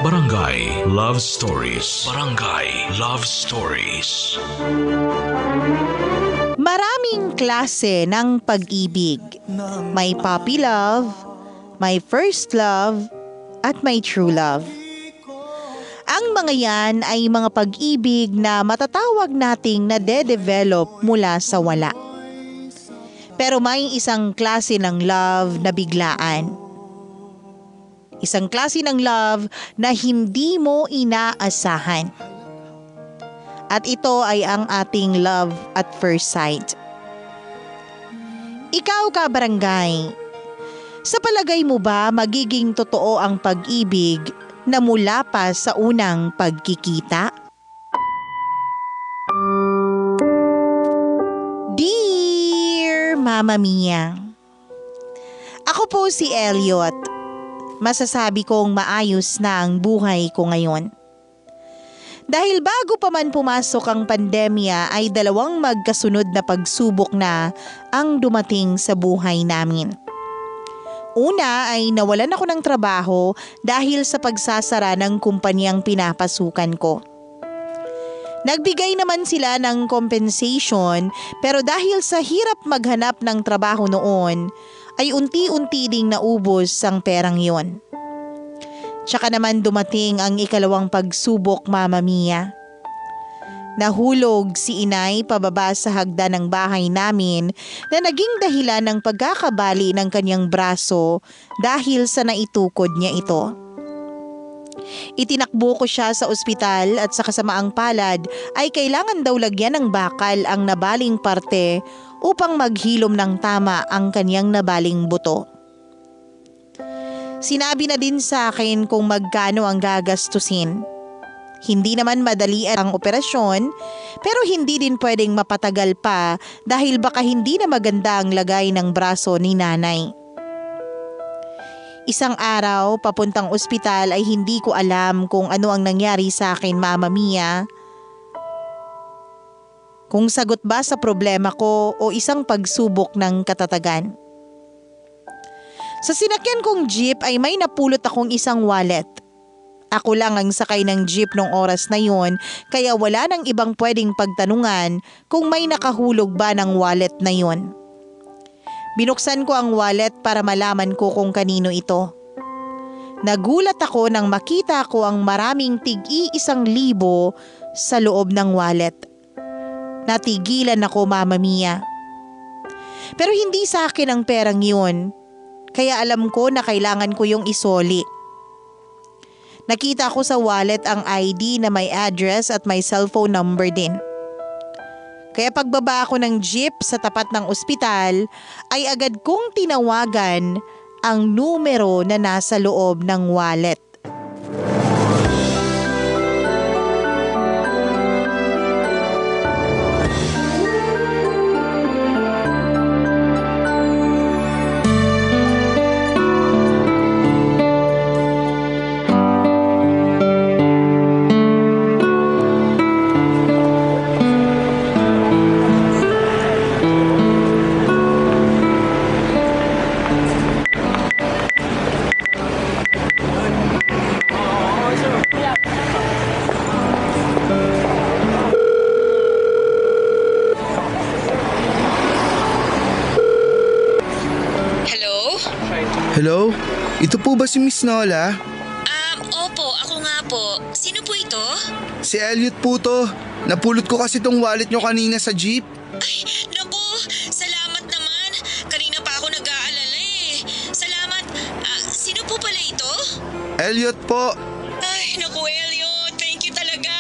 Barangay Love Stories. Barangay Love Stories. Maraming klase ng pag-ibig. May puppy love, may first love, at may true love. Ang mga yan ay mga pag-ibig na matatawag nating nade-develop mula sa wala. Pero may isang klase ng love na biglaan. Isang klase ng love na hindi mo inaasahan. At ito ay ang ating love at first sight. Ikaw ka barangay, sa palagay mo ba magiging totoo ang pag-ibig na mula pa sa unang pagkikita? Dear Mama Mia, ako po si Elliot. Masasabi kong maayos na ang buhay ko ngayon. Dahil bago pa man pumasok ang pandemya ay 2 magkasunod na pagsubok na ang dumating sa buhay namin. Una ay nawalan ako ng trabaho dahil sa pagsasara ng kumpanyang pinapasukan ko. Nagbigay naman sila ng compensation pero dahil sa hirap maghanap ng trabaho noon ay unti-unti ding naubos ang perang yon. Tsaka naman dumating ang ikalawang pagsubok, Mama Mia. Nahulog si inay pababa sa hagdan ng bahay namin na naging dahilan ng pagkakabali ng kanyang braso dahil sa naitukod niya ito. Itinakbo ko siya sa ospital at sa kasamaang palad ay kailangan daw lagyan ng bakal ang nabaling parte upang maghilom ng tama ang kanyang nabaling buto. Sinabi na din sa akin kung magkano ang gagastusin. Hindi naman madali ang operasyon pero hindi din pwedeng mapatagal pa dahil baka hindi na maganda ang lagay ng braso ni nanay. Isang araw papuntang ospital ay hindi ko alam kung ano ang nangyari sa akin, Mama Mia. Kung sagot ba sa problema ko o isang pagsubok ng katatagan. Sa sinakyan kong jeep ay may napulot akong isang wallet. Ako lang ang sakay ng jeep nung oras na yon kaya wala nang ibang pwedeng pagtanungan kung may nakahulog ba ng wallet na yon. Binuksan ko ang wallet para malaman ko kung kanino ito. Nagulat ako nang makita ko ang maraming tig-1,000 sa loob ng wallet. Natigilan ako, Mama Mia. Pero hindi sa akin ang perang yun, kaya alam ko na kailangan ko yung isoli. Nakita ko sa wallet ang ID na may address at may cellphone number din. Kaya pagbaba ko ng jeep sa tapat ng ospital ay agad kong tinawagan ang numero na nasa loob ng wallet. Hello? Ito po ba si Miss Nola? Opo, ako nga po. Sino po ito? Si Elliot po to. Napulot ko kasi tong wallet nyo kanina sa jeep. Ay, naku, salamat naman. Kanina pa ako nag-aalala eh. Salamat. Sino po pala ito? Elliot po. Ay, naku Elliot, thank you talaga.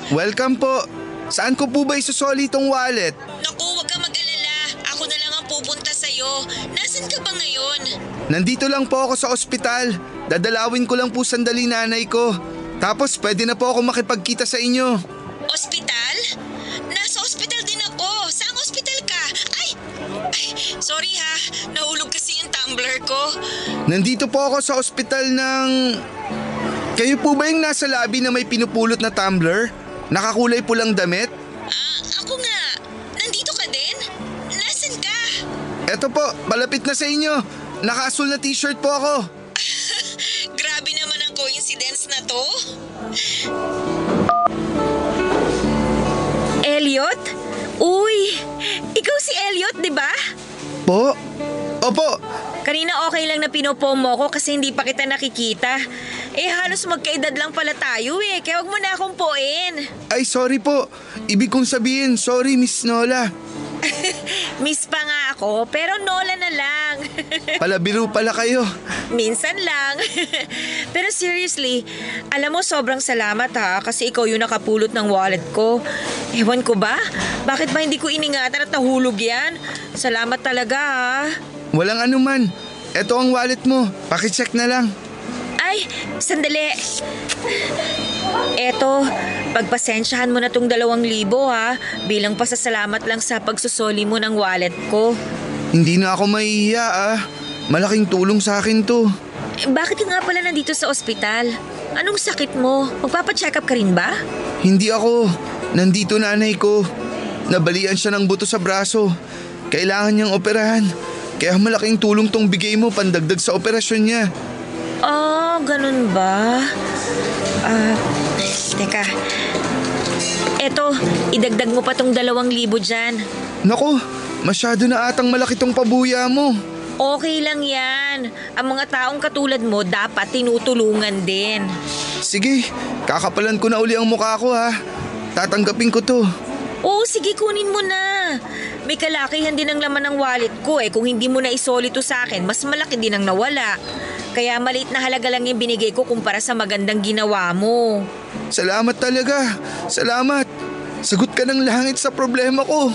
Welcome po. Saan ko po ba isusoli itong wallet? Naku, wag ka mag-alala. Ako na lang ang pupunta sa'yo. Nasaan ka ba ngayon? Nandito lang po ako sa ospital. Dadalawin ko lang po sandali nanay ko. Tapos pwede na po ako makipagkita sa inyo. Ospital? Nasa ospital din ako. Saang ospital ka? Ay, sorry ha. Nahulog kasi yung tumbler ko. Nandito po ako sa ospital ng... Kayo po ba yung nasa lobby na may pinupulot na tumbler? Nakakulay pulang damit? Ako nga. Nandito ka din? Nasaan ka? Eto po, malapit na sa inyo. Naka-asul na t-shirt po ako. Grabe naman ang coincidence. coincidence na to? Elliot? Uy, ikaw si Elliot, di ba? Po? Opo. Kanina okay lang na pinopo mo ko kasi hindi pa kita nakikita. Halos magkaedad lang pala tayo kaya wag mo na akong poin. Ay, sorry po. Ibig kong sabihin, sorry Miss Nola. Miss pa nga ako, pero Nola na lang. Palabiro pala kayo. Minsan lang. Pero seriously, alam mo sobrang salamat kasi ikaw yung nakapulot ng wallet ko. Ewan ko ba? Bakit ba hindi ko iningatan at nahulog yan? Salamat talaga Walang anuman. Eto ang wallet mo. Pakicheck na lang. Ay, sandali. Eto, pagpasensyahan mo na tong 2,000 bilang pasasalamat lang sa pagsusoli mo ng wallet ko. Hindi na ako mahihiya Malaking tulong sa akin to. Bakit ka nga pala nandito sa ospital? Anong sakit mo? Magpapacheck up ka rin ba? Hindi ako. Nandito nanay ko. Nabalian siya ng buto sa braso. Kailangan niyang operahan. Kaya malaking tulong tong bigay mo pandagdag sa operasyon niya. Ganun ba? Teka. Eto, idagdag mo pa tong 2,000 dyan. Naku, masyado na atang malaki tong pabuya mo. Okay lang yan. Ang mga taong katulad mo dapat tinutulungan din. Sige, kakapalan ko na uli ang mukha ko Tatanggapin ko to. Oo, sige kunin mo na. May kalakihan din ang laman ng wallet ko kung hindi mo na isoli to sa akin, mas malaki din ang nawala. Kaya maliit na halaga lang yung binigay ko kumpara sa magandang ginawa mo. Salamat talaga. Salamat. Sagot ka ng langit sa problema ko.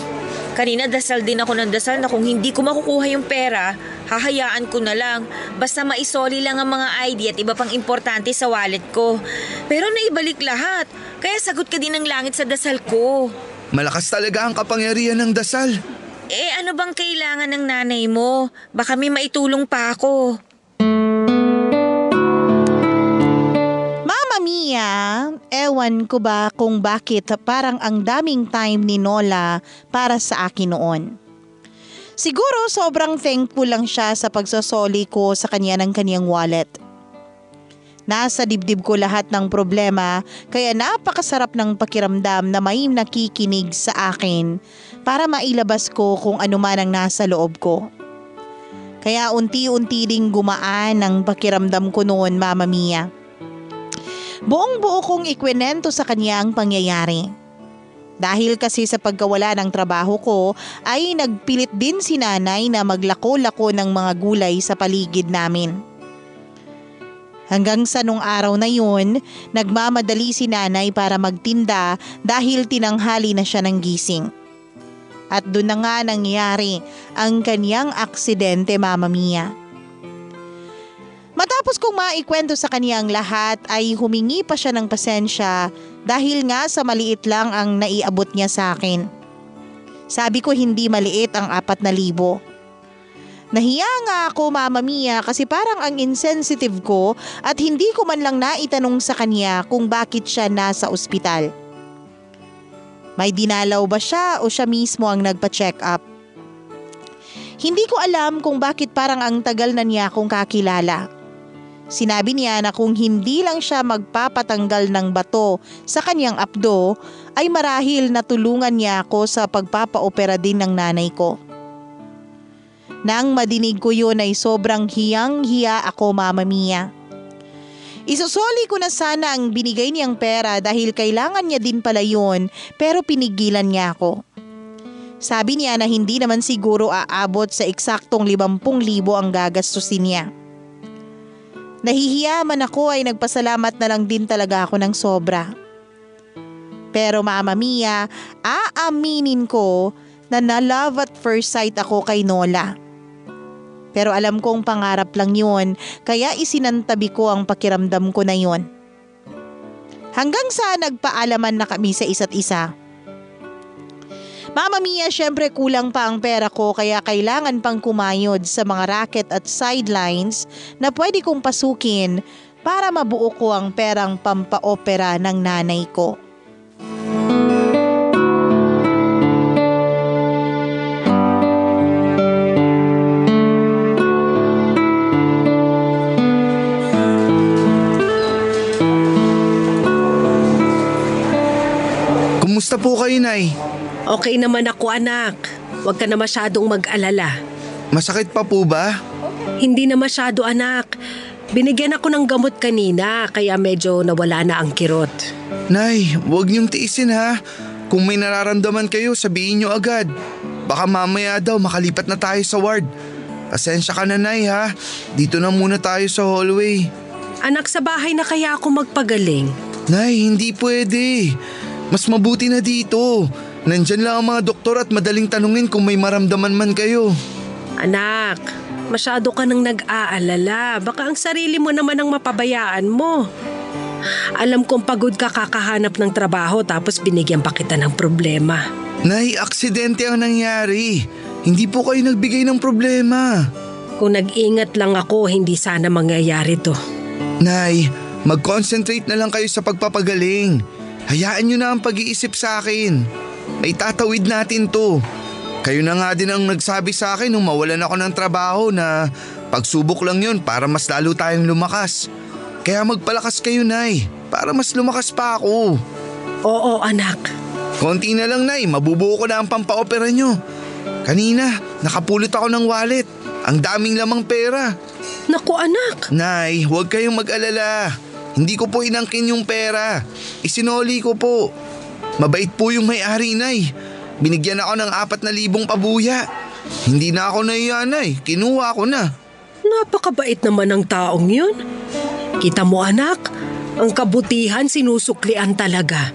Kanina dasal din ako ng dasal na kung hindi ko makukuha yung pera, hahayaan ko na lang. Basta maisoli lang ang mga ID at iba pang importante sa wallet ko. Pero naibalik lahat. Kaya sagot ka din ng langit sa dasal ko. Malakas talaga ang kapangyarihan ng dasal. Ano bang kailangan ng nanay mo? Baka may maitulong pa ako. Mama Mia, ewan ko ba kung bakit parang ang daming time ni Nola para sa akin noon. Siguro sobrang thankful lang siya sa pagsasoli ko sa kanya ng kanyang wallet. Nasa dibdib ko lahat ng problema kaya napakasarap ng pakiramdam na may nakikinig sa akin para mailabas ko kung ano man ang nasa loob ko. Kaya unti-unti ding gumaan ang pakiramdam ko noon, Mama Mia. Buong-buo kong ikwenento sa kanya ang pangyayari. Dahil kasi sa pagkawala ng trabaho ko ay nagpilit din si nanay na maglako-lako ng mga gulay sa paligid namin. Hanggang sa nung araw na yun, nagmamadali si nanay para magtinda dahil tinanghali na siya ng gising. At doon na nga nangyari ang kanyang aksidente, Mama Mia. Matapos kong maikwento sa kanya ang lahat ay humingi pa siya ng pasensya dahil nga sa maliit lang ang naiabot niya sa akin. Sabi ko hindi maliit ang 4,000. Nahiya nga ako, Mama Mia, kasi parang ang insensitive ko at hindi ko man lang naitanong sa kanya kung bakit siya nasa ospital. May dinalaw ba siya o siya mismo ang nagpa-check up? Hindi ko alam kung bakit parang ang tagal na niya akong kakilala. Sinabi niya na kung hindi lang siya magpapatanggal ng bato sa kanyang abdo ay marahil natulungan niya ako sa pagpapaopera din ng nanay ko. Nang madinig ko yun ay sobrang hiyang-hiya ako, Mama Mia. Isusoli ko na sana ang binigay niyang pera dahil kailangan niya din pala yun pero pinigilan niya ako. Sabi niya na hindi naman siguro aabot sa eksaktong 50,000 ang gagastusin niya. Nahihiya man ako ay nagpasalamat na lang din talaga ako ng sobra. Pero Mama Mia, aaminin ko na na-love at first sight ako kay Nola. Pero alam kong pangarap lang yun, kaya isinantabi ko ang pakiramdam ko na yun. Hanggang sa nagpaalaman na kami sa isa't isa. Mama Mia, syempre kulang pa ang pera ko kaya kailangan pang kumayod sa mga racket at sidelines na pwede kong pasukin para mabuo ko ang perang pampaopera ng nanay ko. Kumusta po kayo, Nay? Okay naman ako, anak. Huwag ka na masyadong mag-alala. Masakit pa po ba? Hindi na masyado, anak. Binigyan ako ng gamot kanina kaya medyo nawala na ang kirot. Nay, huwag niyong tiisin ha. Kung may nararamdaman kayo, sabihin niyo agad. Baka mamaya daw makalipat na tayo sa ward. Pasensya ka na, Nay ha. Dito na muna tayo sa hallway. Anak, sa bahay na kaya ako magpagaling? Nay, hindi pwede. Mas mabuti na dito. Nandyan lang ang mga doktor at madaling tanungin kung may maramdaman man kayo. Anak, masyado ka nang nag-aalala. Baka ang sarili mo naman ang mapabayaan mo. Alam kong pagod ka kakahanap ng trabaho tapos binigyan pa kita ng problema. Nay, aksidente ang nangyari. Hindi po kayo nagbigay ng problema. Kung nag-ingat lang ako, hindi sana mangyayari to. Nay, mag-concentrate na lang kayo sa pagpapagaling. Hayaan niyo na ang pag-iisip sa akin. May tatawid natin to. Kayo na nga din ang nagsabi sa akin nung mawalan ako ng trabaho na pagsubok lang yun para mas lalo tayong lumakas. Kaya magpalakas kayo, Nay, para mas lumakas pa ako. Oo, anak. Konti na lang, Nay, mabubuo ko na ang pampaopera nyo. Kanina, nakapulot ako ng wallet. Ang daming lamang pera. Naku, anak. Nay, huwag kayong mag-alala. Hindi ko po inangkin yung pera. Isinoli ko po. Mabait po yung may-ari, Nay. Binigyan ako ng 4,000 pabuya. Hindi na ako nahiya, Nay. Kinuha ko na. Napakabait naman ng taong yun. Kita mo, anak, ang kabutihan sinusuklian talaga.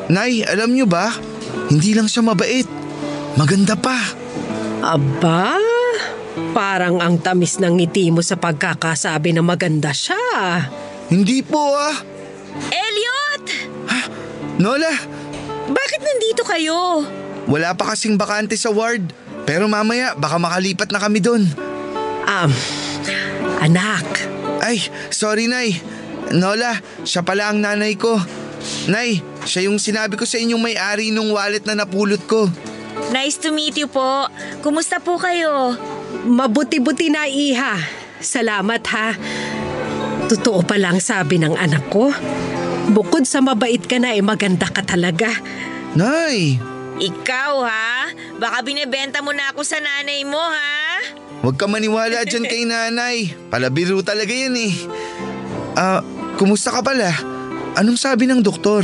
Nay, alam nyo ba? Hindi lang siya mabait. Maganda pa. Aba, parang ang tamis ng ngiti mo sa pagkakasabi na maganda siya. Hindi po ah. Elliot! Nola, Bakit nandito kayo? wala pa kasing bakante sa ward. Pero mamaya baka makalipat na kami doon. Anak, Ay, sorry Nay. Nola, siya pala ang nanay ko. Nay, siya yung sinabi ko sa inyong may-ari nung wallet na napulot ko. Nice to meet you po. Kumusta po kayo? mabuti-buti na, Iha. Salamat, ha. Totoo pa lang sabi ng anak ko. Bukod sa mabait ka na, maganda ka talaga. Nay, Ikaw ha? Baka binebenta mo na ako sa nanay mo ha? huwag ka maniwala dyan kay nanay. Palabiro talaga yan eh. Kumusta ka pala? Anong sabi ng doktor?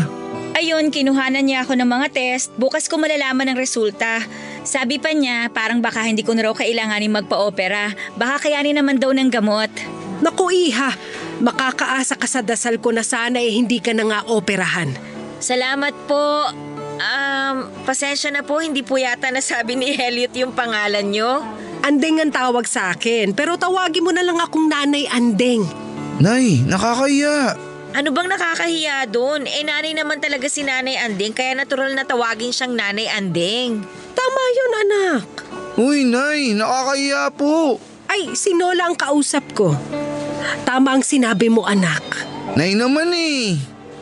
Ayun, kinuhanan niya ako ng mga test. Bukas ko malalaman ang resulta. Sabi pa niya, parang baka hindi ko na raw kailanganin magpa-opera. Baka kayanin naman daw ng gamot. Naku, Iha. Makakaasa ka sa dasal ko na sana hindi ka na nga operahan. Salamat po. Pasensya na po, hindi po yata nasabi ni Elliot yung pangalan nyo. Andeng ang tawag sa akin, pero tawagin mo na lang akong Nanay Andeng. Nay, nakakaya. Ano bang nakakahiya doon? Nanay naman talaga si Nanay Andeng, kaya natural na tawagin siyang Nanay Andeng. Tama yun, anak. Uy, Nay, nakakaya po. Ay, si Nola ang kausap ko. Tama ang sinabi mo, anak. Nay naman eh.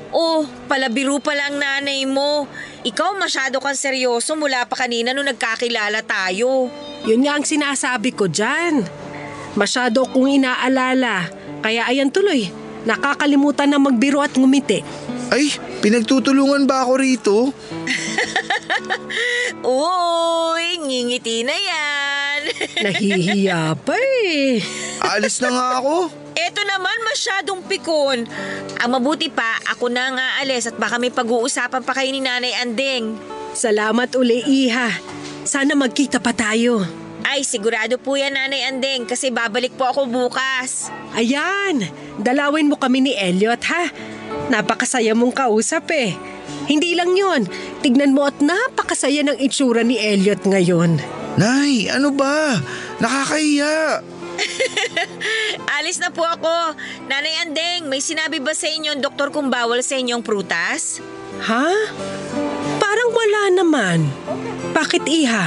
Oh, palabiro pa lang nanay mo. Ikaw masyado kang seryoso mula pa kanina nung nagkakilala tayo. Yun nga ang sinasabi ko dyan. Masyado kong inaalala. Kaya ayan tuloy, nakakalimutan na magbiro at ngumiti. Ay, pinagtutulungan ba ako rito? Uy, ngingiti na yan. Nahihiya pa eh. Alis na nga ako. Eto naman masyadong pikon. Ang mabuti pa, ako na nga alis at baka may pag-uusapan pa kayo ni Nanay Andeng. Salamat uli, Iha. Sana magkita pa tayo. Ay, sigurado po yan Nanay Andeng kasi babalik po ako bukas. Ayan, dalawin mo kami ni Elliot, ha? Napakasaya mong kausap eh. Hindi lang yun, tignan mo at napakasaya ng itsura ni Elliot ngayon. Nay, ano ba? Nakakahiya. Alis na po ako. Nanay Andeng, may sinabi ba sa inyo ang doktor kung bawal sa inyong prutas? Ha? Parang wala naman. Bakit, Iha?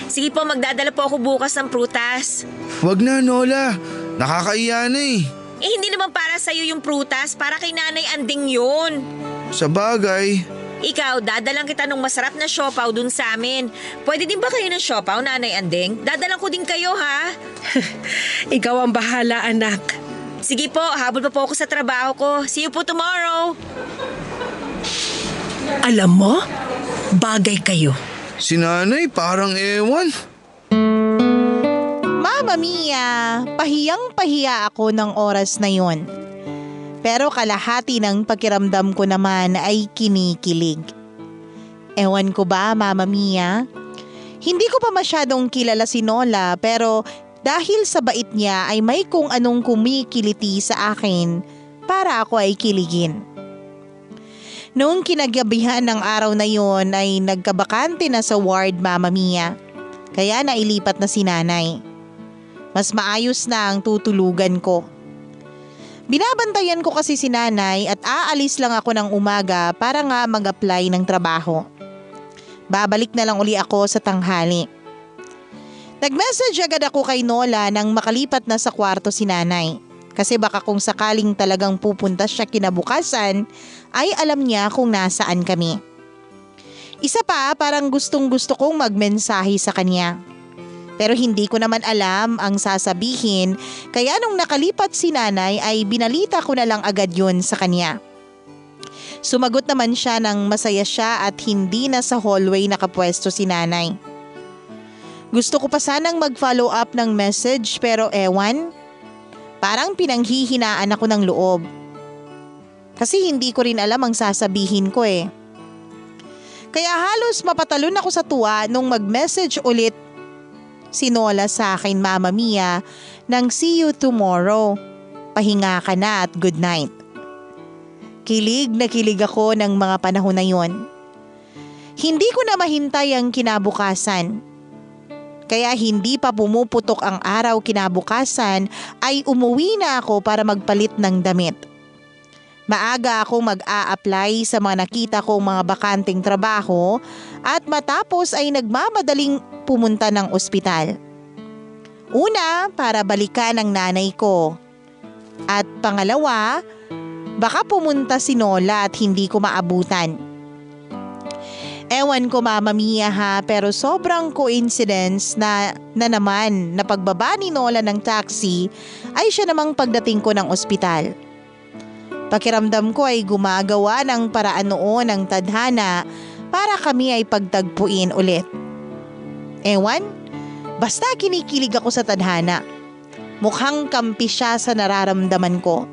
Sige po, magdadala po ako bukas ng prutas. Wag na, Nola. Nakakahiya na eh. Hindi naman para sa'yo yung prutas, para kay Nanay Andeng yun. Sa bagay. Ikaw, dadalang kita ng masarap na siopaw dun sa amin. Pwede din ba kayo ng siopaw, Nanay Andeng? Dadalang ko din kayo, ha? Ikaw ang bahala, anak. Sige po, habol pa po ako sa trabaho ko. See you po tomorrow. Alam mo, bagay kayo. Si nanay parang ewan. Mama Mia, pahiyang-pahiya ako ng oras na yon. Pero kalahati ng pakiramdam ko naman ay kinikilig. Ewan ko ba, Mama Mia? Hindi ko pa masyadong kilala si Nola pero dahil sa bait niya ay may kung anong kumikiliti sa akin para ako ay kiligin. Noong kinagabihan ng araw na yon ay nagkabakante na sa ward, Mama Mia. Kaya nailipat na si nanay. Mas maayos na ang tutulugan ko. Binabantayan ko kasi si nanay at aalis lang ako ng umaga para nga mag-apply ng trabaho. Babalik na lang uli ako sa tanghali. Nag-message agad ako kay Nola nang makalipat na sa kwarto si nanay. Kasi baka kung sakaling talagang pupunta siya kinabukasan, ay alam niya kung nasaan kami. Isa pa, parang gustong-gusto kong magmensahe sa kanya. Pero hindi ko naman alam ang sasabihin, kaya nung nakalipat si nanay ay binalita ko na lang agad yun sa kanya. Sumagot naman siya nang masaya siya at hindi na sa hallway nakapwesto si nanay. Gusto ko pa sanang mag-follow up ng message pero ewan, parang pinanghihinaan ako ng loob. Kasi hindi ko rin alam ang sasabihin ko eh. Kaya halos mapatalon ako sa tuwa nung mag-message ulit si Nola sa akin, Mama Mia, ng see you tomorrow. Pahinga ka na at good night. Kilig na kilig ako ng mga panahon na yon. Hindi ko na mahintay ang kinabukasan. Kaya hindi pa pumuputok ang araw kinabukasan ay umuwi na ako para magpalit ng damit. Maaga akong mag-a-apply sa mga nakita kong mga bakanting trabaho at matapos ay nagmamadaling pumunta ng ospital. Una, para balikan ang nanay ko. At pangalawa, baka pumunta si Nola at hindi ko maabutan. Ewan ko, Mama Mia ha, pero sobrang coincidence na naman na pagbaba ni Nola ng taxi ay siya namang pagdating ko ng ospital. Pakiramdam ko ay gumagawa ng paraan noon ng tadhana para kami ay pagtagpuin ulit. Ewan, basta kinikilig ako sa tadhana. Mukhang kampi siya sa nararamdaman ko.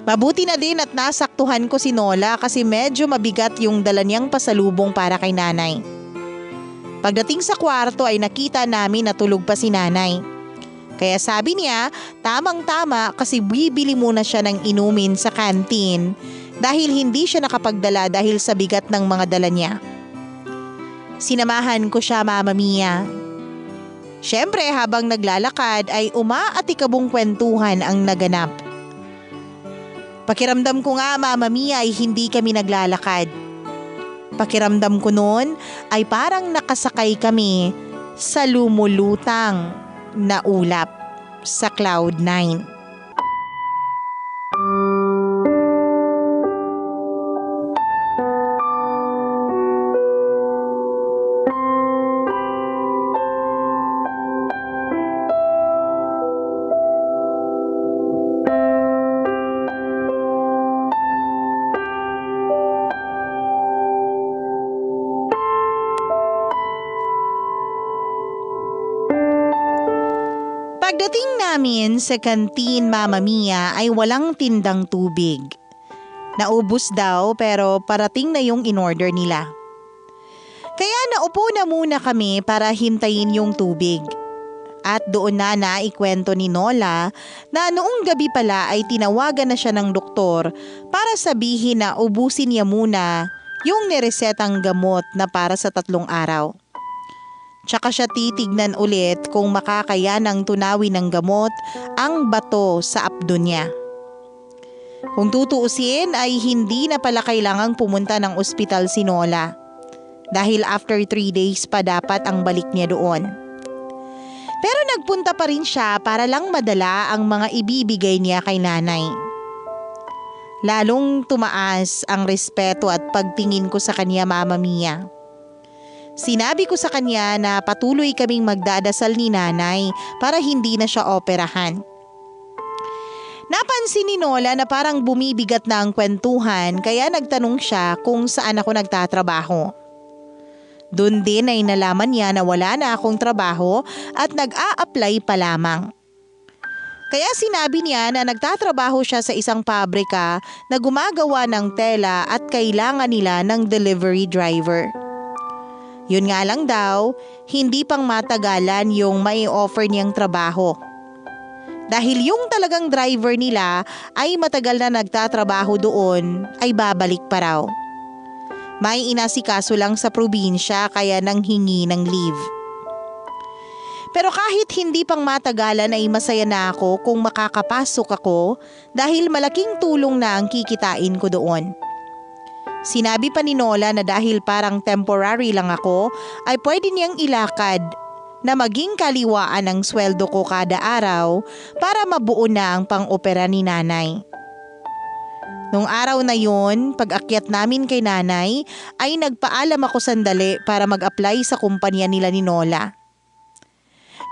Mabuti na din at nasaktuhan ko si Nola kasi medyo mabigat yung dala niyang pasalubong para kay nanay. Pagdating sa kwarto ay nakita namin na tulog pa si nanay. Kaya sabi niya, tamang-tama kasi bibili muna siya ng inumin sa kantin dahil hindi siya nakapagdala dahil sa bigat ng mga dala niya. Sinamahan ko siya, Mama Mia. Siyempre habang naglalakad ay umaatikabong kwentuhan ang naganap. Pakiramdam ko nga, Mama Mia, ay hindi kami naglalakad. Pakiramdam ko noon ay parang nakasakay kami sa lumulutang na ulap sa Cloud9. Pagdating namin sa kantin, Mama Mia, ay walang tindang tubig. Naubos daw pero parating na yung in-order nila. Kaya naupo na muna kami para hintayin yung tubig. At doon na naikwento ni Nola na noong gabi pala ay tinawagan na siya ng doktor para sabihin na ubusin niya muna yung niresetang gamot na para sa 3 araw. Tsaka siya titignan ulit kung makakayanang tunawin ng gamot ang bato sa abdo niya. Kung tutuusin ay hindi na pala kailangang pumunta ng ospital si Nola. Dahil after 3 days pa dapat ang balik niya doon. Pero nagpunta pa rin siya para lang madala ang mga ibibigay niya kay nanay. Lalong tumaas ang respeto at pagtingin ko sa kanya, Mama Mia. Sinabi ko sa kanya na patuloy kaming magdadasal ni nanay para hindi na siya operahan. napansin ni Nola na parang bumibigat na ang kwentuhan kaya nagtanong siya kung saan ako nagtatrabaho. Doon din ay nalaman niya na wala na akong trabaho at nag-a-apply pa lamang. Kaya sinabi niya na nagtatrabaho siya sa isang pabrika na gumagawa ng tela at kailangan nila ng delivery driver. Yun nga lang daw, hindi pang matagalan yung may offer niyang trabaho. Dahil yung talagang driver nila ay matagal na nagtatrabaho doon ay babalik pa raw. May inasikaso lang sa probinsya kaya nanghingi ng leave. Pero kahit hindi pang matagalan ay masaya na ako kung makakapasok ako dahil malaking tulong na ang kikitain ko doon. Sinabi pa ni Nola na dahil parang temporary lang ako ay pwede niyang ilakad na maging kaliwaan ang sweldo ko kada araw para mabuo na ang pang-opera ni nanay. Nung araw na yun, pag-akyat namin kay nanay, ay nagpaalam ako sandali para mag-apply sa kumpanya nila ni Nola.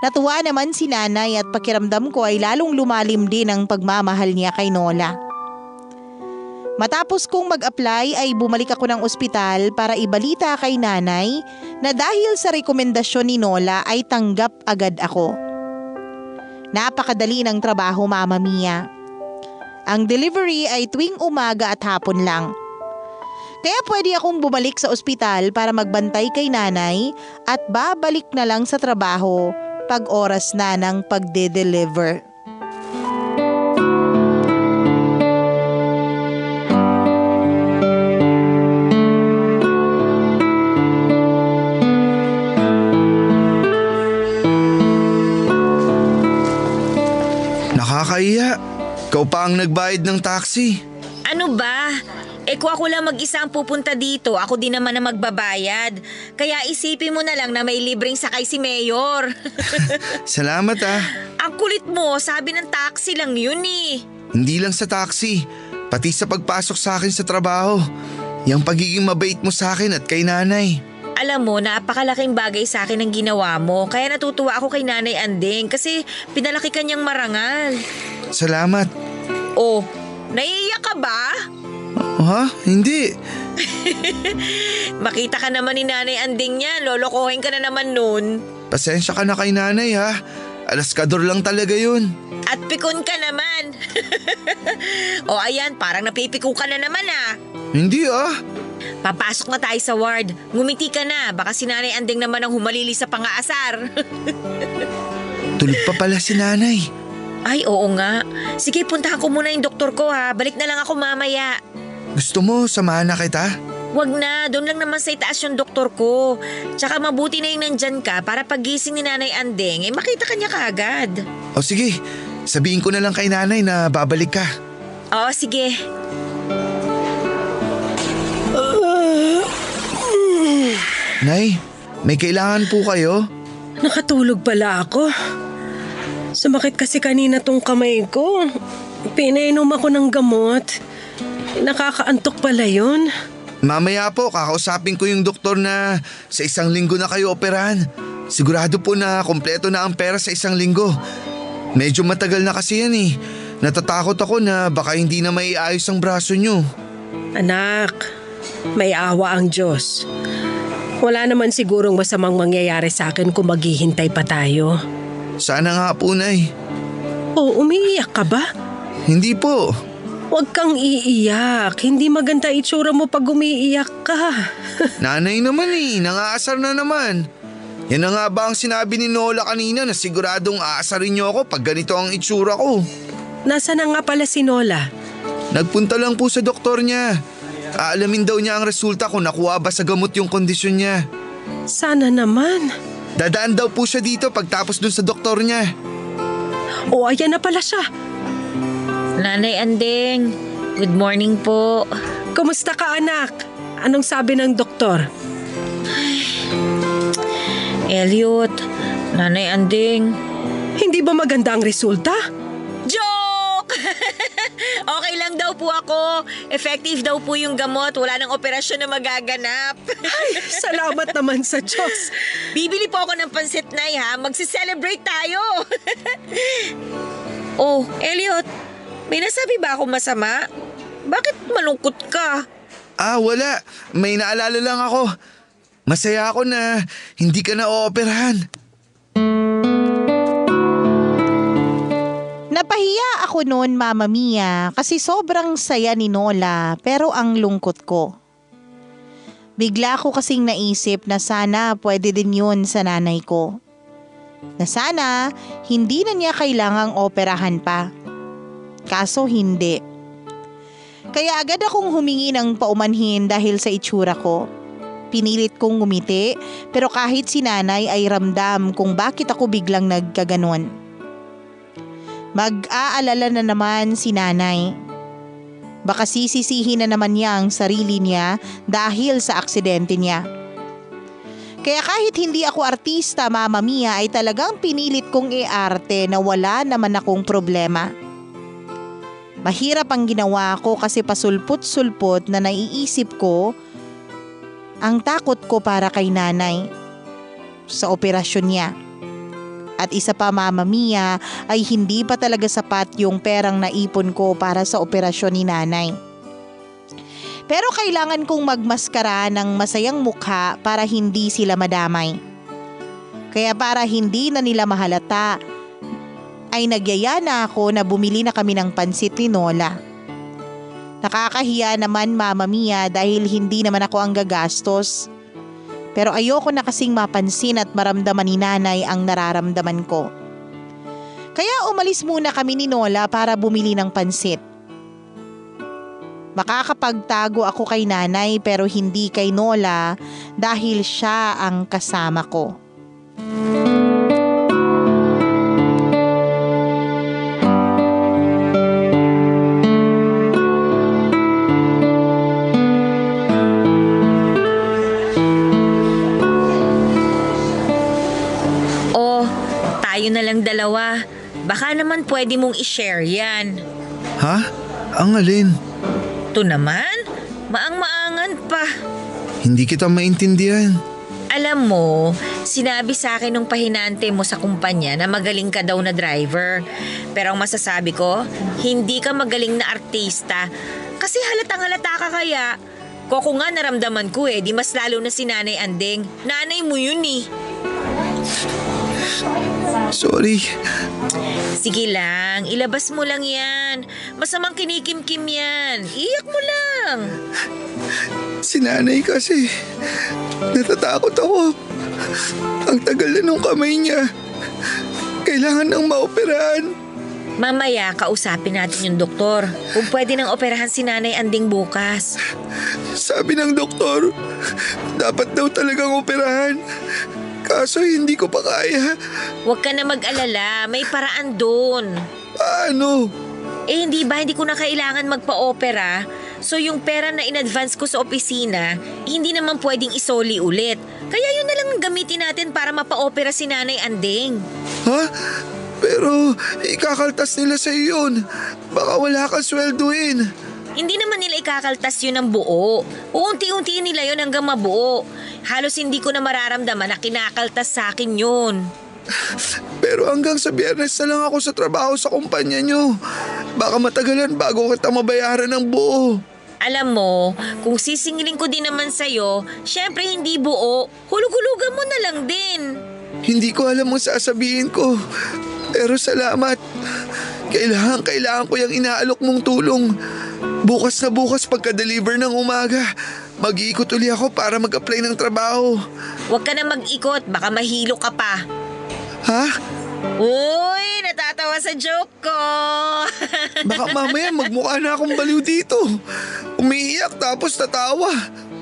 Natuwa naman si nanay at pakiramdam ko ay lalong lumalim din ang pagmamahal niya kay Nola. Matapos kong mag-apply ay bumalik ako ng ospital para ibalita kay nanay na dahil sa rekomendasyon ni Nola ay tanggap agad ako. Napakadali ng trabaho, Mama Mia. Ang delivery ay tuwing umaga at hapon lang. Kaya pwede akong bumalik sa ospital para magbantay kay nanay at babalik na lang sa trabaho pag oras na ng pagde-deliver. Nakakahiya. Ikaw pa ang nagbayad ng taxi. Ano ba? Kung ako lang mag-isa ang pupunta dito, ako din naman ang magbabayad. Kaya isipin mo na lang na may libreng sakay si Mayor. Salamat ah. Ang kulit mo, sabi ng taxi lang yun eh. Hindi lang sa taxi, pati sa pagpasok sa akin sa trabaho. Yung pagiging mabait mo sa akin at kay nanay. Alam mo, napakalaking bagay sa akin ang ginawa mo. Kaya natutuwa ako kay Nanay Anding kasi pinalaki ka niyang marangal. Salamat. Oh, naiiyak ka ba? Ha? Hindi. Makita ka naman ni Nanay Anding niya, lolokohin ka na naman nun. Pasensya ka na kay nanay ha. Alaskador lang talaga yun. At pikon ka naman. O ayan, parang napipiko ka na naman ah. Hindi ah. Papasok na tayo sa ward. Ngumiti ka na, baka si Nanay Anding naman ang humalili sa pang-aasar. Tulog pa pala si nanay. Ay, oo nga. Sige, puntahan ko muna yung doktor ko ha. Balik na lang ako mamaya. Gusto mo samahan na kita? Wag na, doon lang naman sa itaas yung doktor ko. Tsaka mabuti na yung nandyan ka para paggising ni Nanay Anding, makita ka niya kaagad. O sige, sabihin ko na lang kay nanay na babalik ka. Oo, sige. Nay, may kailangan po kayo? Nakatulog pala ako. Sumakit kasi kanina tong kamay ko. Pinainom ako ng gamot. Nakakaantok pala yun. Mamaya po, kakausapin ko yung doktor na sa 1 linggo na kayo operahan. Sigurado po na kompleto na ang pera sa 1 linggo. Medyo matagal na kasi yan eh. Natatakot ako na baka hindi na maiayos ang braso nyo. Anak, may awa ang Diyos. Wala naman sigurong masamang mangyayari sa akin kung maghihintay pa tayo. Sana nga po, Nay. Oh, umiiyak ka ba? Hindi po. Huwag kang iiyak. Hindi maganda itsura mo pag umiiyak ka. Nanay naman eh, nangaasar na naman. Yan na nga ba ang sinabi ni Nola kanina na siguradong aasarin niyo ako pag ganito ang itsura ko? Nasaan na nga pala si Nola? Nagpunta lang po sa doktor niya. Aalamin daw niya ang resulta kung nakuha ba sa gamot yung kondisyon niya. Sana naman. Dadaan daw po siya dito pagtapos dun sa doktor niya. O, ayan na pala siya. Nanay Anding, good morning po. Kumusta ka, anak? Anong sabi ng doktor? Elliot, Nanay Anding. Hindi ba maganda ang resulta? Joke! Okay lang daw po ako. Effective daw po yung gamot. Wala nang operasyon na magaganap. Ay, salamat naman sa Diyos. Bibili po ako ng pansit, Nay, ha? Magsi-celebrate tayo. Oh, Elliot, May nasabi ba akong masama? Bakit malungkot ka? Wala. May naalala lang ako. Masaya ako na hindi ka na-ooperahan. Napahiya ako noon, Mama Mia, kasi sobrang saya ni Nola pero ang lungkot ko. Bigla ko kasing naisip na sana pwede din yun sa nanay ko. Na sana hindi na niya kailangang operahan pa. Kaso hindi. Kaya agad akong humingi ng paumanhin dahil sa itsura ko. Pinilit kong ngumiti pero kahit si nanay ay ramdam kung bakit ako biglang nagkaganon. Mag-aalala na naman si nanay. Baka sisisihin na naman niya ang sarili niya dahil sa aksidente niya. Kaya kahit hindi ako artista, Mama Mia, ay talagang pinilit kong i-arte na wala naman akong problema. Mahirap ang ginawa ko kasi pasulput-sulput na naiisip ko ang takot ko para kay nanay sa operasyon niya. At isa pa, Mama Mia, ay hindi pa talaga sapat yung perang naipon ko para sa operasyon ni nanay. Pero kailangan kong magmaskara ng masayang mukha para hindi sila madamay. Kaya para hindi na nila mahalata, ay nagyaya na ako na bumili na kami ng pansit ni Nola. Nakakahiya naman, Mama Mia, dahil hindi naman ako ang gagastos. Pero ayoko na kasing mapansin at maramdaman ni nanay ang nararamdaman ko. Kaya umalis muna kami ni Nola para bumili ng pansit. Makakapagtago ako kay nanay pero hindi kay Nola dahil siya ang kasama ko. Tayo na lang dalawa. Baka naman pwede mong i-share yan. Ha? Ang alin? Ito naman? Maang-maangan pa. Hindi kita maintindihan. Alam mo, sinabi sa akin nung pahinante mo sa kumpanya na magaling ka daw na driver. Pero ang masasabi ko, hindi ka magaling na artista. Kasi halatang-halata ka kaya. Koko nga naramdaman ko di mas lalo na si Nanay Andeng. Nanay mo yun Sorry. Sige lang, ilabas mo lang yan. Masamang kinikimkim yan. Iyak mo lang. Si nanay kasi, natatakot ako. Ang tagal na nung kamay niya. Kailangan nang maoperahan. Mamaya, kausapin natin yung doktor. Kung pwede nang operahan si Nanay Anding bukas. Sabi ng doktor, dapat daw talagang operahan. Kaso hindi ko pa kaya. Huwag ka na mag-alala, may paraan doon. Paano? Hindi ba hindi ko na kailangan magpa-opera? So yung pera na in-advance ko sa opisina, hindi naman pwedeng isoli ulit. Kaya yun na lang ang gamitin natin para mapa-opera si Nanay Anding. Ha? Pero ikakaltas nila sa yun. Baka wala kang swelduin. Hindi naman nila ikakaltas yun ng buo. Uunti-untiin nila yun hanggang mabuo. Halos hindi ko na mararamdaman na kinakaltas sa akin yun. Pero hanggang sa Biyernes na lang ako sa trabaho sa kumpanya nyo. Baka matagalan bago kita mabayaran ng buo. Alam mo, kung sisingilin ko din naman sa'yo, syempre hindi buo. Hulug-hulugan mo na lang din. Hindi ko alam ang sasabihin ko. Pero salamat. Kailangan ko yung inaalok mong tulong. Bukas na bukas pagka-deliver ng umaga, mag-iikot uli ako para mag-apply ng trabaho. Huwag ka na mag-ikot, baka mahilo ka pa. Ha? Uy, natatawa sa joke ko. Baka mamaya magmukha na akong baliw dito. Umiiyak tapos tatawa.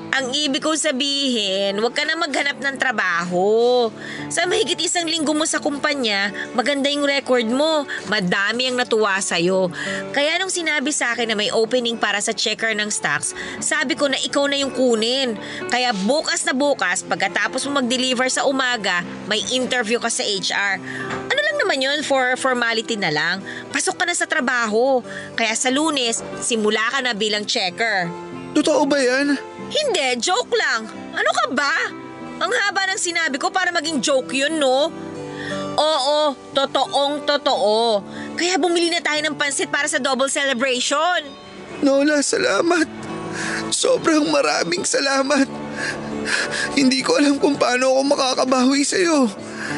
Ang ibig kong sabihin, huwag ka na maghanap ng trabaho. Sa mahigit 1 linggo mo sa kumpanya, maganda yung record mo. Madami ang natuwa sa'yo. Kaya nung sinabi sa akin na may opening para sa checker ng stocks, sabi ko na ikaw na yung kunin. Kaya bukas na bukas, pagkatapos mo mag-deliver sa umaga, may interview ka sa HR. Ano lang naman yun, for formality na lang. Pasok ka na sa trabaho. Kaya sa Lunes, simula ka na bilang checker. Totoo ba yan? Hindi, joke lang. Ano ka ba? Ang haba ng sinabi ko para maging joke yun, no? Oo, totoong totoo. Kaya bumili na tayo ng pansit para sa double celebration. Nola, salamat. Sobrang maraming salamat. Hindi ko alam kung paano ako makakabawi sa'yo.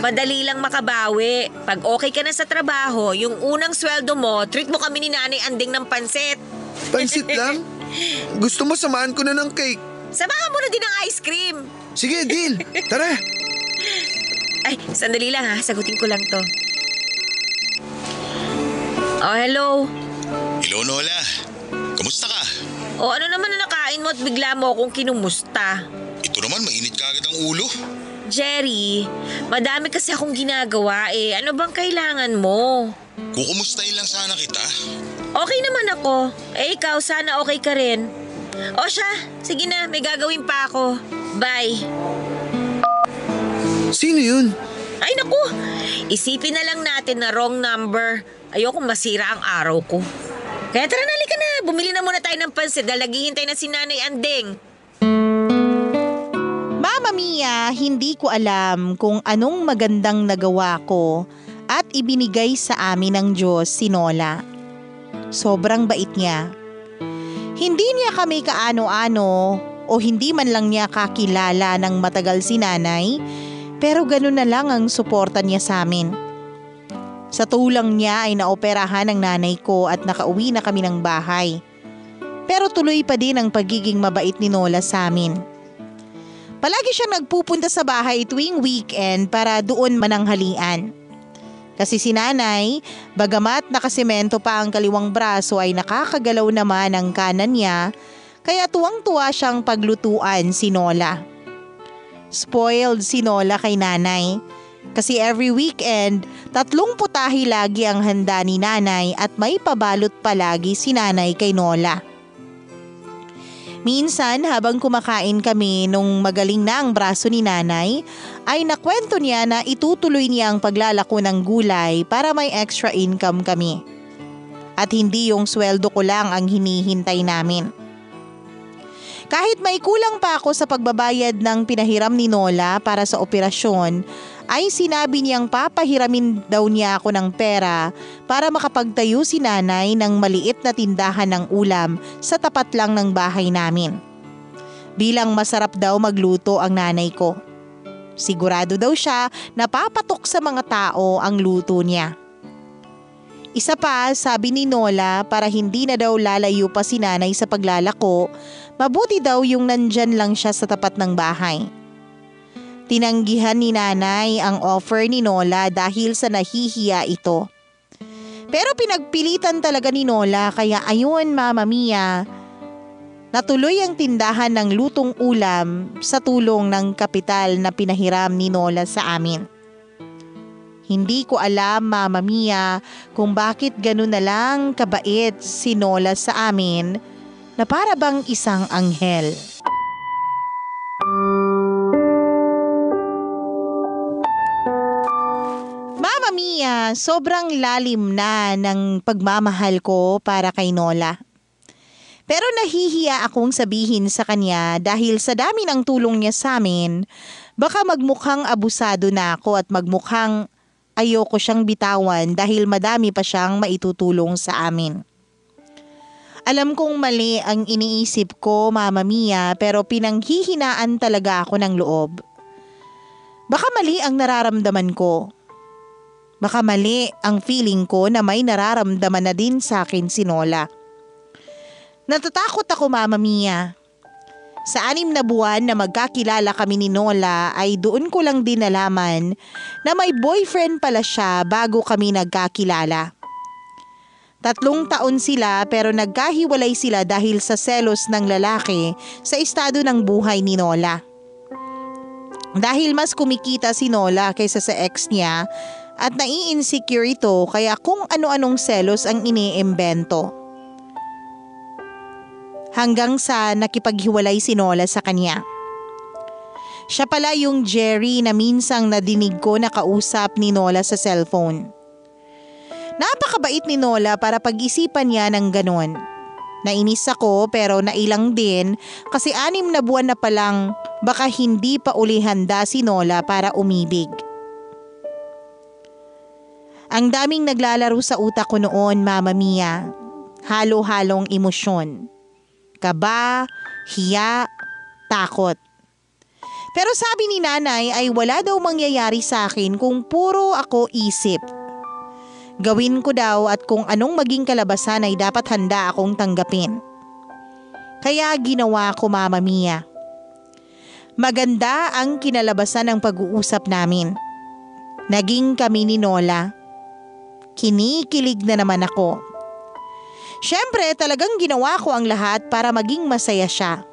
Madali lang makabawi. Pag okay ka na sa trabaho, yung unang sweldo mo, treat mo kami ni Nanay Anding ng pansit. Pansit lang? Gusto mo samahan ko na ng cake? Samahan mo na din ng ice cream. Sige, deal. Tara. Ay, sandali lang ha. Sagutin ko lang to. Oh, hello. Hello, Nola. Kamusta ka? O ano naman na nakain mo at bigla mo akong kinumusta? Ito naman, mainit ka agad ang ulo. Jerry, madami kasi akong ginagawa eh. Ano bang kailangan mo? Kukumustahin lang sana kita. Okay naman ako. Eh ikaw, sana okay ka rin. O siya, sige na, may gagawin pa ako. Bye. Sino yun? Ay naku, isipin na lang natin na wrong number. Ayokong masira ang araw ko. Kaya tara na, halika na. Bumili na muna tayo ng pansit dahil naghihintay na si Nanay Anding. Mama Mia, hindi ko alam kung anong magandang nagawa ko at ibinigay sa amin ng Diyos si Nola. Sobrang bait niya. Hindi niya kami kaano-ano o hindi man lang niya kakilala ng matagal si Nanay, pero ganun na lang ang suporta niya sa amin. Sa tulang niya ay naoperahan ng nanay ko at nakauwi na kami ng bahay. Pero tuloy pa din ang pagiging mabait ni Nola sa amin. Palagi siyang nagpupunta sa bahay tuwing weekend para doon mananghalian. Kasi si Nanay, bagamat nakasemento pa ang kaliwang braso ay nakakagalaw naman ang kanan niya, kaya tuwang-tuwa siyang paglutuan si Nola. Spoiled si Nola kay Nanay. Kasi every weekend, 3 putahe lagi ang handa ni Nanay at may pabalot palagi si Nanay kay Nola. Minsan habang kumakain kami nung magaling na ang braso ni Nanay, ay nakwento niya na itutuloy niya ang paglalako ng gulay para may extra income kami. At hindi yung sweldo ko lang ang hinihintay namin. Kahit may kulang pa ako sa pagbabayad ng pinahiram ni Nola para sa operasyon, ay sinabi niyang papahiramin daw niya ako ng pera para makapagtayo si Nanay ng maliit na tindahan ng ulam sa tapat lang ng bahay namin. Bilang masarap daw magluto ang nanay ko. Sigurado daw siya na papatok sa mga tao ang luto niya. Isa pa, sabi ni Nola, para hindi na daw lalayo pa si Nanay sa paglalako, mabuti daw yung nandyan lang siya sa tapat ng bahay. Tinanggihan ni Nanay ang offer ni Nola dahil sa nahihiya ito. Pero pinagpilitan talaga ni Nola kaya ayun Mama Mia, natuloy ang tindahan ng lutong ulam sa tulong ng kapital na pinahiram ni Nola sa amin. Hindi ko alam Mama Mia kung bakit ganun na lang kabait si Nola sa amin na para bang isang anghel. Mama Mia, sobrang lalim na ng pagmamahal ko para kay Nola. Pero nahihiya akong sabihin sa kanya dahil sa dami ng tulong niya sa amin, baka magmukhang abusado na ako at magmukhang ayoko siyang bitawan dahil madami pa siyang maitutulong sa amin. Alam kong mali ang iniisip ko, Mama Mia, pero pinanghihinaan talaga ako ng loob. Baka mali ang nararamdaman ko. Baka mali ang feeling ko na may nararamdaman na din sa akin si Nola. Natatakot ako, Mama Mia. Sa 6 na buwan na magkakilala kami ni Nola ay doon ko lang din nalaman na may boyfriend pala siya bago kami nagkakilala. 3 taon sila pero nagkahiwalay sila dahil sa selos ng lalaki sa estado ng buhay ni Nola. Dahil mas kumikita si Nola kaysa sa ex niya at nai-insecure ito kaya kung ano-anong selos ang iniimbento. Hanggang sa nakipaghiwalay si Nola sa kanya. Siya pala yung Jerry na minsang nadinig ko na kausap ni Nola sa cellphone. Napakabait ni Nola para pag-isipan niya ng ganon. Nainis ako pero nailang din kasi 6 na buwan na palang baka hindi pa uli handa si Nola para umibig. Ang daming naglalaro sa utak ko noon, Mama Mia. Halo-halong emosyon. Kaba, hiya, takot. Pero sabi ni nanay ay wala daw mangyayari sa akin kung puro ako isip. Gawin ko daw at kung anong maging kalabasan ay dapat handa akong tanggapin. Kaya ginawa ko, Mama Mia. Maganda ang kinalabasan ng pag-uusap namin. Naging kami ni Nola. Kinikilig na naman ako. Siyempre talagang ginawa ko ang lahat para maging masaya siya.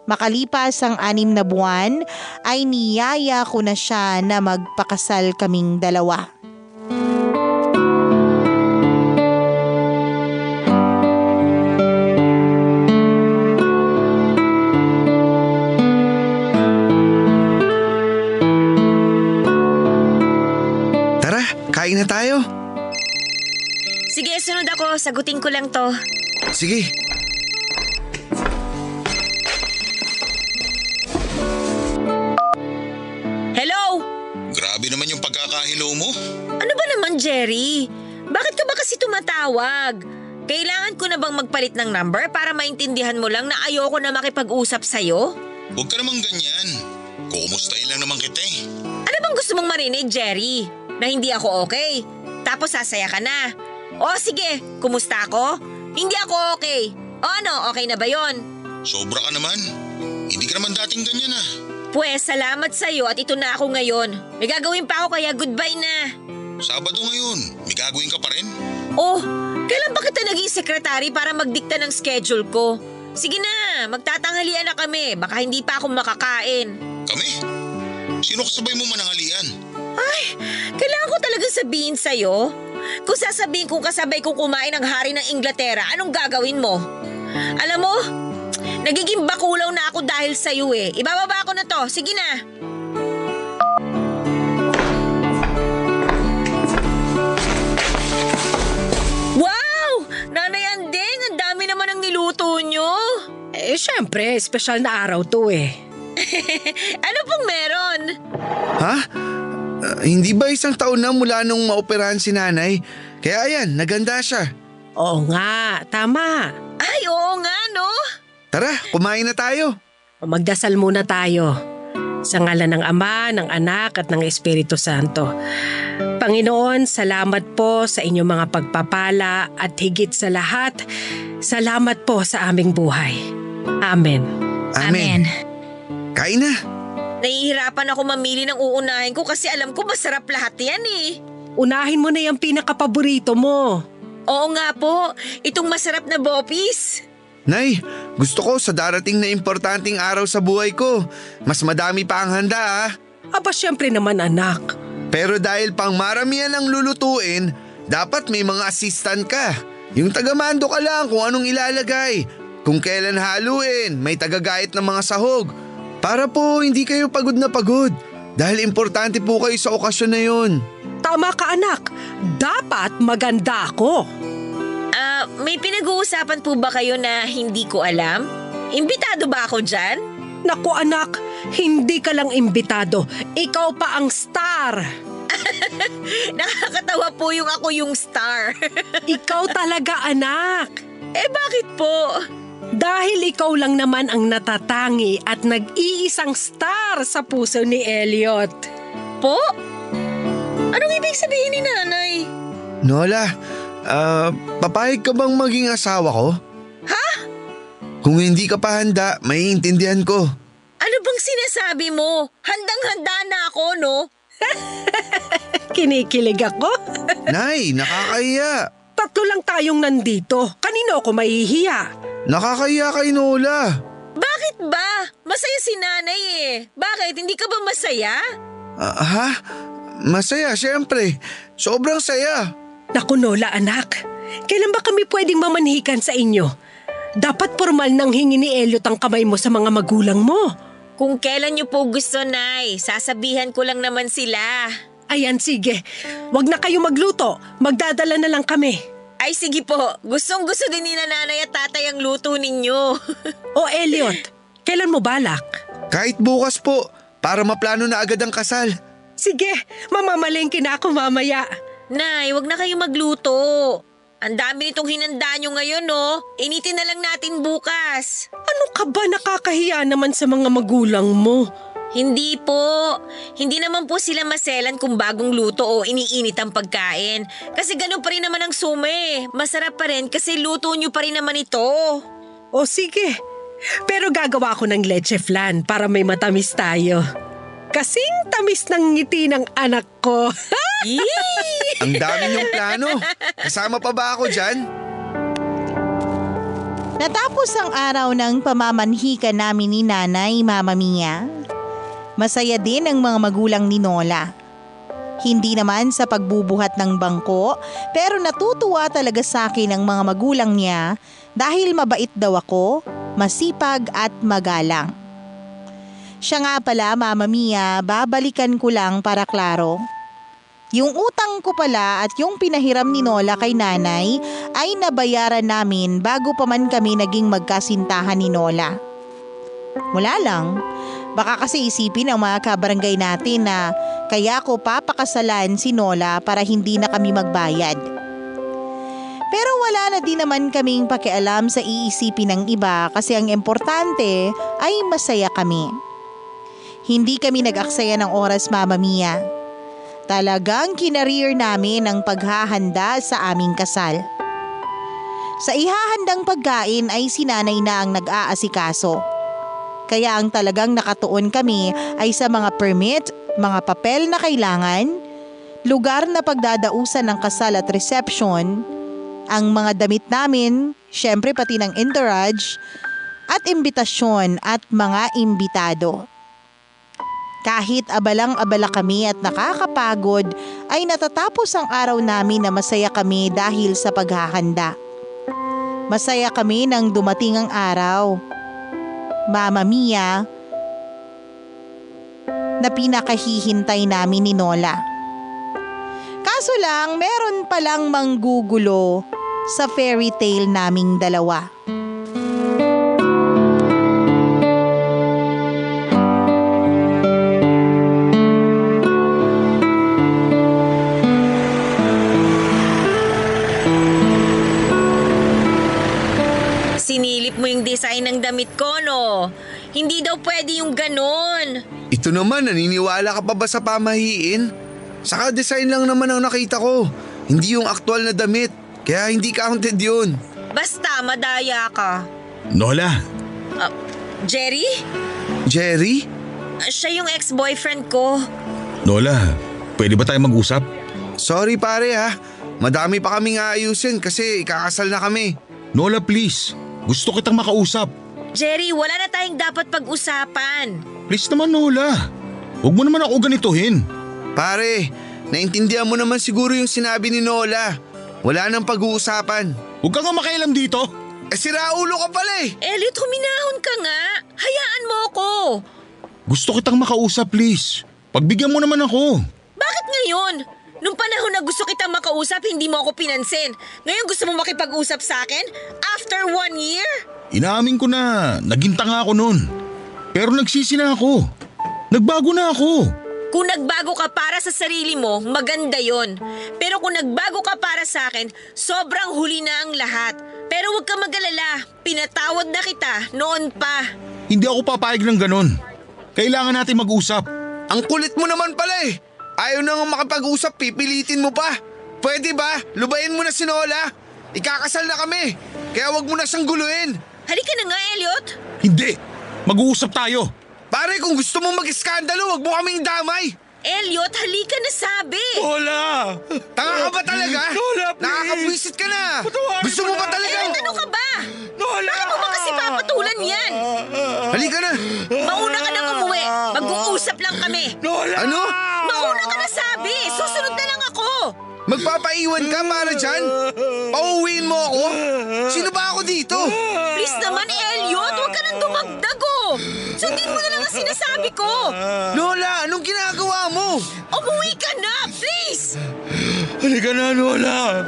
Makalipas ang 6 na buwan ay niyaya ko na siya na magpakasal kaming dalawa. Tara, kain na tayo. Sige, sunod ako. Sagutin ko lang to. Sige. Hello? Grabe naman yung pagkakahilo mo. Ano ba naman, Jerry? Bakit ka ba kasi tumatawag? Kailangan ko na bang magpalit ng number para maintindihan mo lang na ayoko na makipag-usap sa'yo? Huwag ka namang ganyan. Kukumustahin lang naman kita eh. Ano bang gusto mong marinig, Jerry? Na hindi ako okay? Tapos sasaya ka na? O sige, kumusta ako? Hindi ako okay. O ano, okay na ba yon? Sobra ka naman. Hindi ka naman dating ganyan ah. Pwes, salamat sa'yo at ito na ako ngayon. May gagawin pa ako kaya goodbye na. Sabado ngayon, may gagawin ka pa rin? Oh, kailan ba kita naging sekretary para magdikta ng schedule ko? Sige na, magtatanghalian na kami. Baka hindi pa ako makakain. Kami? Sino kasabay mo mananghalian? Ay, kailangan ko talagang sabihin sa'yo. Kung sasabihin kong kasabay kong kumain ng hari ng Inglaterra, anong gagawin mo? Alam mo, nagiging bakulaw na ako dahil sa'yo eh. Ibababa ko na to, sige na. Wow! Nanay Andeng, ang dami naman ang niluto nyo. Syempre, espesyal na araw to eh. Ano pong meron? Ha? Hindi ba 1 taon na mula nung maoperahan si nanay? Kaya ayan, naganda siya. Oo nga, tama. Ay, oo nga no. Tara, kumain na tayo. Magdasal muna tayo. Sa ngalan ng Ama, ng Anak at ng Espiritu Santo. Panginoon, salamat po sa inyong mga pagpapala at higit sa lahat, salamat po sa aming buhay. Amen. Amen. Kain na. Nahihirapan ako mamili ng uunahin ko kasi alam ko masarap lahat yan eh. Unahin mo na yung pinakapaborito mo. Oo nga po, itong masarap na bopis. Nay, gusto ko sa darating na importanteng araw sa buhay ko. Mas madami pa ang handa ah. Aba syempre naman anak. Pero dahil pang maramihan ang lulutuin, dapat may mga assistant ka. Yung tagamando ka lang kung anong ilalagay. Kung kailan haluin, may tagagayat ng mga sahog. Para po hindi kayo pagod na pagod. Dahil importante po kayo sa okasyon na yun. Tama ka anak, dapat maganda ako. May pinag-uusapan po ba kayo na hindi ko alam? Imbitado ba ako dyan? Naku anak, hindi ka lang imbitado, ikaw pa ang star. Nakakatawa po yung ako yung star. Ikaw talaga anak. Bakit po? Dahil ikaw lang naman ang natatangi at nag-iisang star sa puso ni Elliot. Po? Anong ibig sabihin ni nanay? Nola, papayag ka bang maging asawa ko? Ha? Kung hindi ka pa handa, maiintindihan ko. Ano bang sinasabi mo? Handang-handa na ako, no? Kinikilig ako. Nay, nakakahiya. 3 lang tayong nandito. Kanino ako mahihiya? Nakakahiya kay Nola. Bakit ba? Masaya si nanay eh. Bakit? Hindi ka ba masaya? Ha? Masaya, syempre. Sobrang saya. Naku Nola anak, kailan ba kami pwedeng mamanhikan sa inyo? Dapat formal nang hingi ni Elliot ang kamay mo sa mga magulang mo. Kung kailan niyo po gusto, Nay, sasabihan ko lang naman sila. Ayan sige, wag na kayo magluto, magdadala na lang kami. Ay sige po, gustong-gusto din ni nanay at tatay ang luto ninyo. O Elliot, kailan mo balak? Kahit bukas po, para maplano na agad ang kasal. Sige, mamamalengke na ako mamaya. Nay, wag na kayo magluto. Ang dami nitong hinanda nyo ngayon, no? Initin na lang natin bukas. Ano ka ba, nakakahiya naman sa mga magulang mo? Hindi po. Hindi naman po sila maselan kung bagong luto o iniinit ang pagkain. Kasi ganun pa rin naman ang sume. Masarap pa rin kasi luto nyo pa rin naman ito. O sige, pero gagawa ko ng leche flan para may matamis tayo. Kasing tamis ng ngiti ng anak ko. Ang dami niyong plano. Kasama pa ba ako dyan? Natapos ang araw ng pamamanhika namin ni Nanay, Mama Mia. Masaya din ang mga magulang ni Nola. Hindi naman sa pagbubuhat ng bangko, pero natutuwa talaga sa akin ang mga magulang niya dahil mabait daw ako, masipag at magalang. Siya nga pala, Mama Mia, babalikan ko lang para klaro. Yung utang ko pala at yung pinahiram ni Nola kay Nanay ay nabayaran namin bago pa man kami naging magkasintahan ni Nola. Wala lang, baka kasi isipin ng mga kabarangay natin na kaya ko papakasalan si Nola para hindi na kami magbayad. Pero wala na din naman kaming pakialam sa iisipin ng iba kasi ang importante ay masaya kami. Hindi kami nag-aksaya ng oras, Mama Mia. Talagang kinareer namin ang paghahanda sa aming kasal. Sa ihahandang pagkain ay si Nanay na ang nag-aasikaso. Kaya ang talagang nakatuon kami ay sa mga permit, mga papel na kailangan, lugar na pagdadausan ng kasal at reception, ang mga damit namin, syempre pati ng entourage, at imbitasyon at mga imbitado. Kahit abalang-abala kami at nakakapagod, ay natatapos ang araw namin na masaya kami dahil sa paghahanda. Masaya kami nang dumating ang araw, Mama Mia, na pinakahihintay namin ni Nola. Kaso lang, meron palang manggugulo sa fairy tale naming dalawa. Sinilip mo yung design ng damit ko, no? Hindi daw pwede yung ganon. Ito naman, naniniwala ka pa ba sa pamahiin? Saka design lang naman ang nakita ko. Hindi yung aktual na damit. Kaya hindi counted yun. Basta madaya ka. Nola, Jerry? Jerry? Siya yung ex-boyfriend ko. Nola, pwede ba tayo mag-usap? Sorry pare ha. Madami pa kaming aayusin kasi ikakasal na kami. Nola, please. Gusto kitang makausap. Jerry, wala na tayong dapat pag-usapan. Please naman, Nola. Huwag mo naman ako ganituhin. Pare, naintindihan mo naman siguro yung sinabi ni Nola. Wala nang pag-uusapan. Huwag kang makakialam dito. Sira ulo ka pala eh. Elliot, huminahon ka nga. Hayaan mo ako. Gusto kitang makausap, please. Pagbigyan mo naman ako. Bakit ngayon? Nung panahon na gusto kitang makausap, hindi mo ako pinansin. Ngayon gusto mo makipag-usap sa akin? After 1 year? Inaamin ko na naging tanga ako noon. Pero nagsisi na ako. Nagbago na ako. Kung nagbago ka para sa sarili mo, maganda yon. Pero kung nagbago ka para sa akin, sobrang huli na ang lahat. Pero huwag ka mag-alala, pinatawad na kita noon pa. Hindi ako papayag ng ganon. Kailangan natin mag-usap. Ang kulit mo naman pala eh. Ayaw na nga makapag-usap, pipilitin mo pa. Pwede ba? Lubayin mo na si Nola. Ikakasal na kami. Kaya wag mo na siyang guluhin. Halika na nga, Elliot. Hindi. Mag-uusap tayo. Pare, kung gusto mong mag-iskandalo, wag mo kaming damay. Elliot, halika na sabi. Nola! Tanga ka ba talaga? Nola, please! Nakakabwisit ka na. Patawarin Gusto mo mo na. ba talaga? Elliot, ano ka ba? Nola! Bakit mo ba kasi papatulan yan? Halika na. Mauna ka nang umuwi. Mag-uusap lang kami. Nola! Ano? Mauna ka na sabi. Susunod na lang ako. Magpapaiwan ka para dyan? Pauwiin mo ako? Sino ba ako dito? Please naman, Elliot. Huwag ka nang dumagdag, oh. Sundin mo na lang ang sinasabi ko. Lola, anong ginagawa mo? Umuwi ka na, please. Halika na, Nola!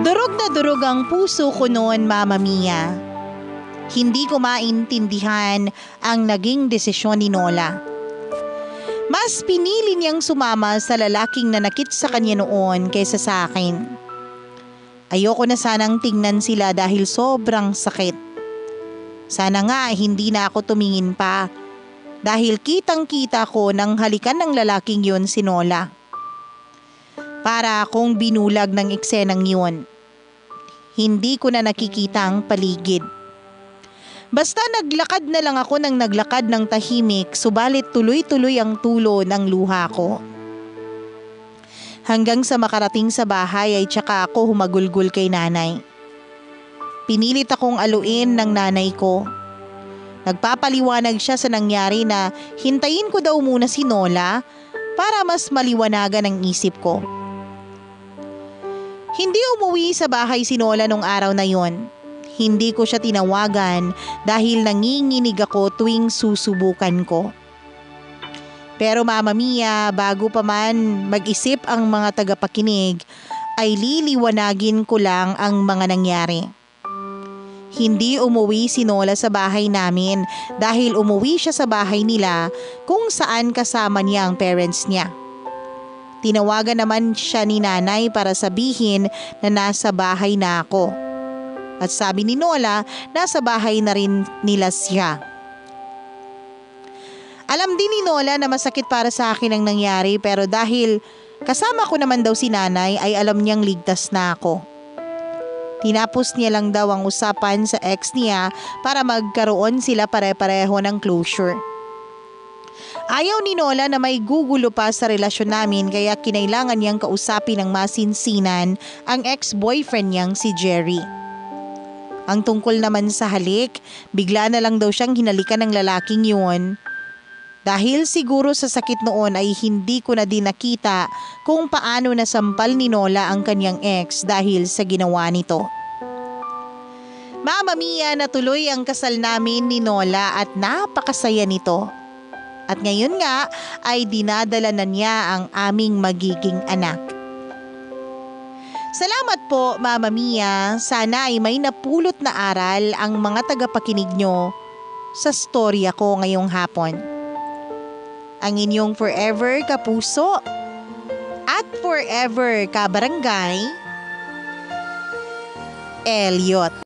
Durog na durog ang puso ko noon, Mama Mia. Hindi ko maintindihan ang naging desisyon ni Nola. Mas pinili niyang sumama sa lalaking nanakit sa kanya noon kaysa sa akin. Ayoko na sanang tingnan sila dahil sobrang sakit. Sana nga hindi na ako tumingin pa dahil kitang-kita ko nang halikan ng lalaking yun si Nola. Para akong binulag ng eksenang yun. Hindi ko na nakikita ang paligid. Basta naglakad na lang ako ng naglakad ng tahimik, subalit tuloy-tuloy ang tulo ng luha ko. Hanggang sa makarating sa bahay ay tsaka ako humagulgol kay nanay. Pinilit akong aluin ng nanay ko. Nagpapaliwanag siya sa nangyari na hintayin ko daw muna si Nola para mas maliwanagan ang isip ko. Hindi umuwi sa bahay si Nola nung araw na yon. Hindi ko siya tinawagan dahil nanginginig ako tuwing susubukan ko. Pero Mama Mia, bago pa man mag-isip ang mga tagapakinig, ay liliwanagin ko lang ang mga nangyari. Hindi umuwi si Nola sa bahay namin dahil umuwi siya sa bahay nila kung saan kasama niya ang parents niya. Tinawagan naman siya ni nanay para sabihin na nasa bahay na ako. At sabi ni Nola, nasa bahay na rin nila siya. Alam din ni Nola na masakit para sa akin ang nangyari pero dahil kasama ko naman daw si nanay ay alam niyang ligtas na ako. Tinapos niya lang daw ang usapan sa ex niya para magkaroon sila pare-pareho ng closure. Ayaw ni Nola na may gugulo pa sa relasyon namin kaya kinailangan niyang kausapin ng masinsinan ang ex-boyfriend niyang si Jerry. Ang tungkol naman sa halik, bigla na lang daw siyang hinalikan ng lalaking yun. Dahil siguro sa sakit noon ay hindi ko na din nakita kung paano nasampal ni Nola ang kanyang ex dahil sa ginawa nito. Mama Mia, natuloy ang kasal namin ni Nola at napakasaya nito. At ngayon nga ay dinadala na niya ang aming magiging anak. Salamat po Mama Mia, sana ay may napulot na aral ang mga tagapakinig nyo sa storya ko ngayong hapon. Ang inyong forever kapuso at forever kabarangay, Elliot.